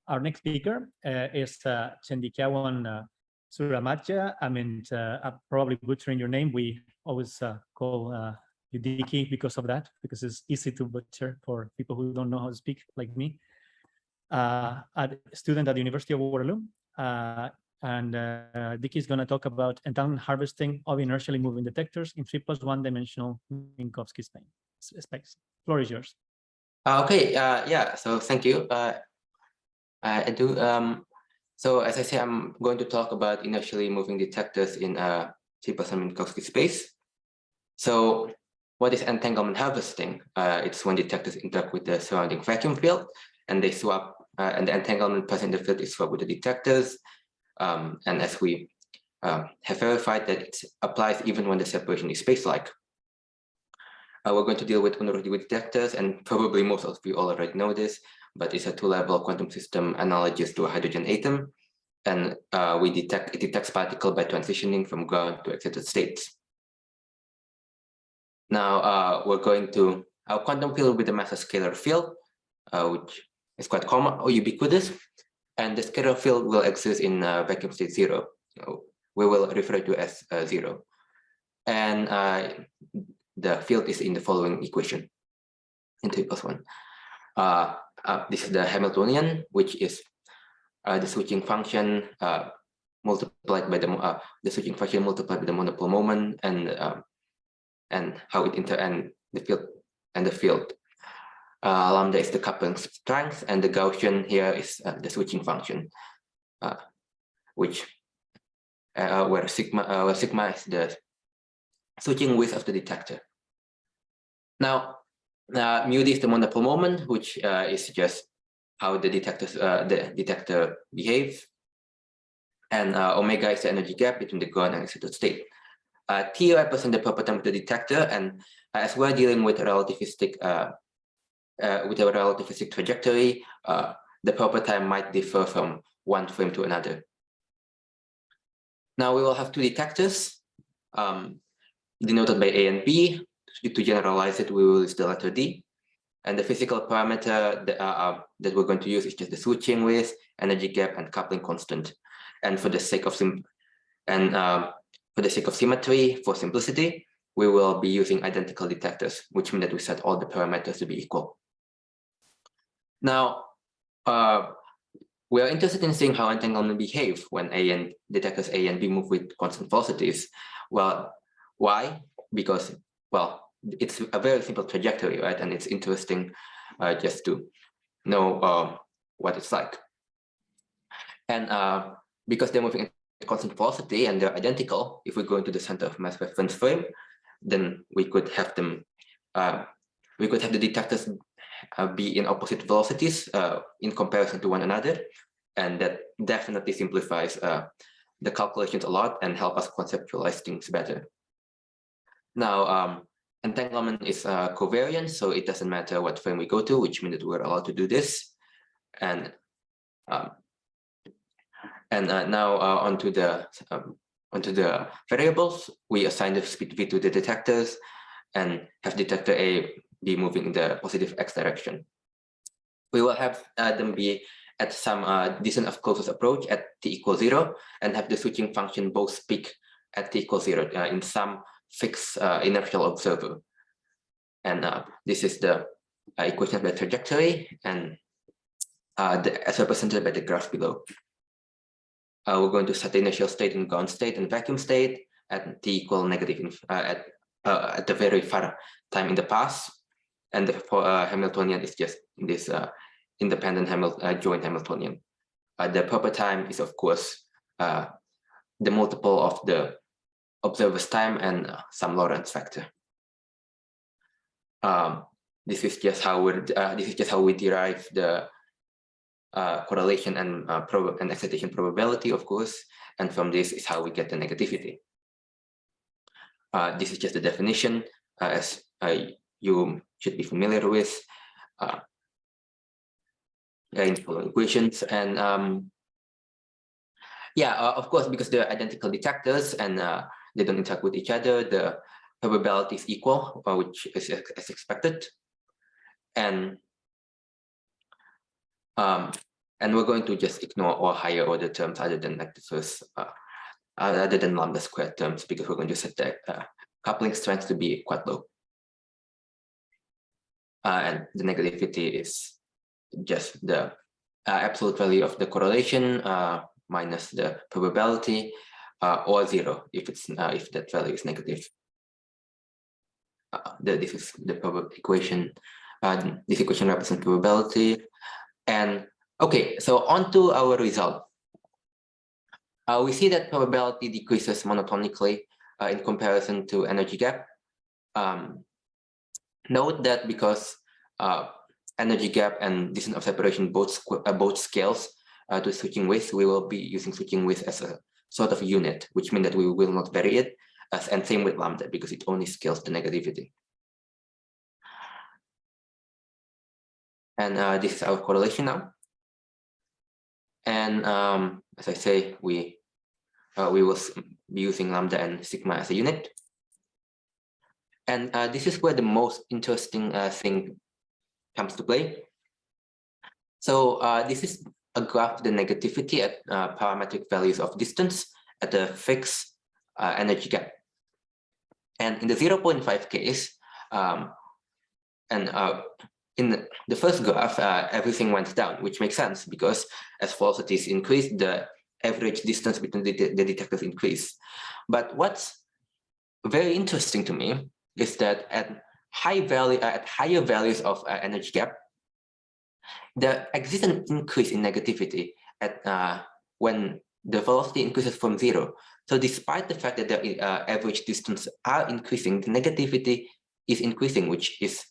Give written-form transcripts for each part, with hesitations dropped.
Our next speaker is Cendikiawan Suryaatmadja. I mean, I'm probably butchering your name. We always call you Diki because of that, because it's easy to butcher for people who don't know how to speak like me. A student at the University of Waterloo. And Diki is going to talk about entanglement harvesting of inertially moving detectors in 3+1 dimensional Minkowski space. Floor is yours. Okay, yeah, so thank you. I do. So as I say, I'm going to talk about inertially moving detectors in 3+1 Minkowski space. So what is entanglement harvesting? It's when detectors interact with the surrounding vacuum field and they swap, and the entanglement present in the field is swapped with the detectors. And as we have verified that it applies even when the separation is space-like. We're going to deal with Unruh-Dewitt detectors, and probably most of you already know this, but it's a two-level quantum system analogous to a hydrogen atom. And it detects particle by transitioning from ground to excited states. Now we're going to, our quantum field will be the massless scalar field, which is quite common or ubiquitous. And the scalar field will exist in vacuum state 0. So we will refer to as 0. And the field is in the following equation in 3+1. This is the Hamiltonian, which is the switching function multiplied by the switching function multiplied by the monopole moment, and how it and the field. Lambda is the coupling strength, and the Gaussian here is the switching function, which where sigma is the switching width of the detector. Now, mu d is the monopole moment, which is just how the detector behaves, and omega is the energy gap between the ground and excited state. T represents the proper time of the detector, and as we're dealing with a relativistic trajectory, the proper time might differ from one frame to another. Now we will have two detectors denoted by A and B. To generalize it, we will use the letter D. And the physical parameter that we're going to use is just the switching width, energy gap, and coupling constant. And for the sake of symmetry, for simplicity, we will be using identical detectors, which means that we set all the parameters to be equal. Now, we are interested in seeing how entanglement behave when detectors A and B move with constant velocities. Well, why? Because, well, it's a very simple trajectory, right? And it's interesting just to know what it's like. And because they're moving at constant velocity and they're identical, if we go into the center of mass reference frame, then we could have them, we could have the detectors be in opposite velocities in comparison to one another. And that definitely simplifies the calculations a lot and help us conceptualize things better. Now, entanglement is covariant, so it doesn't matter what frame we go to, which means that we're allowed to do this. And now onto the variables, we assign the speed v to the detectors and have detector A be moving in the positive x direction. We will have them be at some distance of closest approach at t = 0, and have the switching function both peak at t = 0 in some fixed inertial observer. And this is the equation of the trajectory, and as represented by the graph below. We're going to set the initial state in ground state and vacuum state at t = negative at the very far time in the past, and the Hamiltonian is just this independent joint Hamiltonian. The proper time is, of course, the multiple of the observer's time and some Lorentz factor. This is just how we derive the correlation and excitation probability, of course, and from this is how we get the negativity. This is just the definition, as you should be familiar with in the following equations. And yeah, of course, because they're identical detectors and they don't interact with each other, the probability is equal, which is as expected. And And we're going to just ignore all higher order terms other than like the first, other than lambda squared terms, because we're going to set the coupling strength to be quite low. And the negativity is just the absolute value of the correlation minus the probability, or 0 if it's if that value is negative. This is the equation. This equation represents probability. And okay, so on to our result. We see that probability decreases monotonically in comparison to energy gap. Note that because energy gap and distance of separation both scales to switching width, we will be using switching width as a sort of unit, which means that we will not vary it, and same with lambda because it only scales the negativity. And this is our correlation now. And as I say, we will be using lambda and sigma as a unit. And this is where the most interesting thing comes to play. So this is a graph of the negativity at parametric values of distance at a fixed energy gap. And in the 0.5 case, in the first graph, everything went down, which makes sense because as velocities increase, the average distance between the detectors increase. But what's very interesting to me is that at higher values of energy gap, there exists an increase in negativity at when the velocity increases from 0. So despite the fact that the average distance are increasing, the negativity is increasing, which is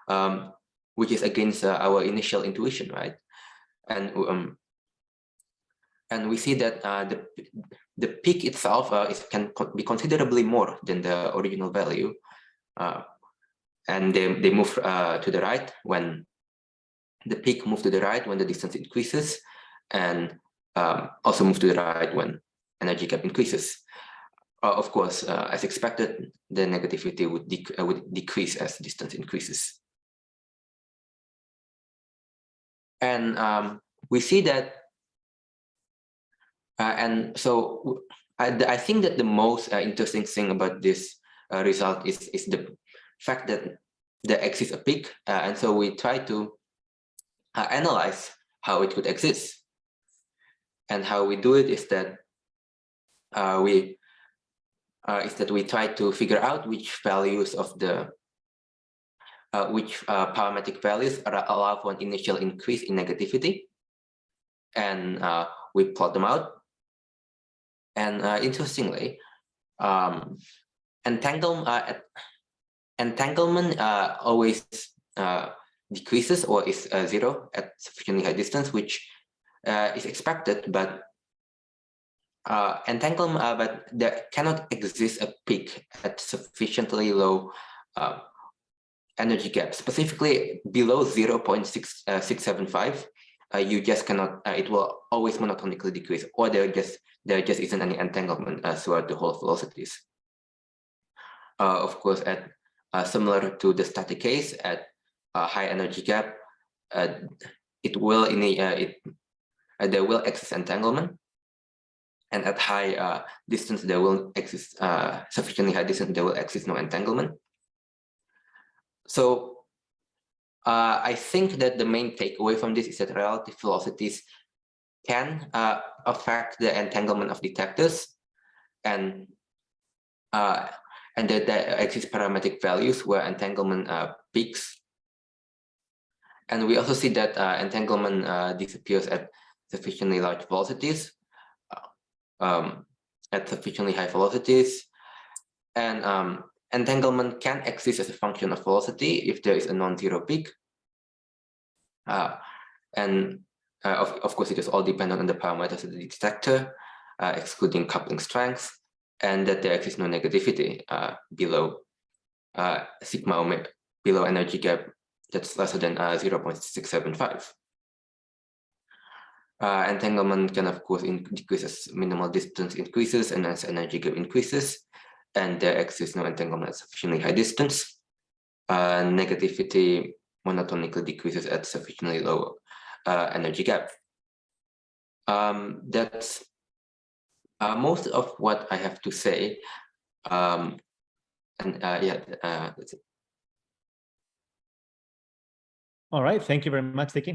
against our initial intuition, right? And we see that the peak itself can be considerably more than the original value, and they move to the right when the peak moves to the right when the distance increases, and also move to the right when energy gap increases. Of course, as expected, the negativity would decrease as distance increases. And we see that, and so I think that the most interesting thing about this result is the fact that there exists a peak, and so we try to analyze how it could exist. And how we do it is that we try to figure out which values of the parametric values allow for an initial increase in negativity, and we plot them out. And interestingly, entanglement always decreases or is 0 at sufficiently high distance, which is expected, but entanglement, but there cannot exist a peak at sufficiently low energy gap, specifically below 0.675. You just cannot. It will always monotonically decrease, or there just isn't any entanglement throughout the whole velocities. Of course, at similar to the static case, at high energy gap, there will exist entanglement, and at high distance there will exist sufficiently high distance there will exist no entanglement. So I think that the main takeaway from this is that relative velocities can affect the entanglement of detectors, and that there exist parametric values where entanglement peaks. And we also see that entanglement disappears at sufficiently large velocities, at sufficiently high velocities, and entanglement can exist as a function of velocity if there is a non-zero peak. And of course, it is all dependent on the parameters of the detector, excluding coupling strength, and that there exists no negativity below sigma omega, below energy gap that's lesser than 0.675. Entanglement can, of course, decrease as minimal distance increases and as energy gap increases, and there exists no entanglement at sufficiently high distance. Negativity monotonically decreases at sufficiently low energy gap. That's most of what I have to say. That's it. All right, thank you very much, Dickie.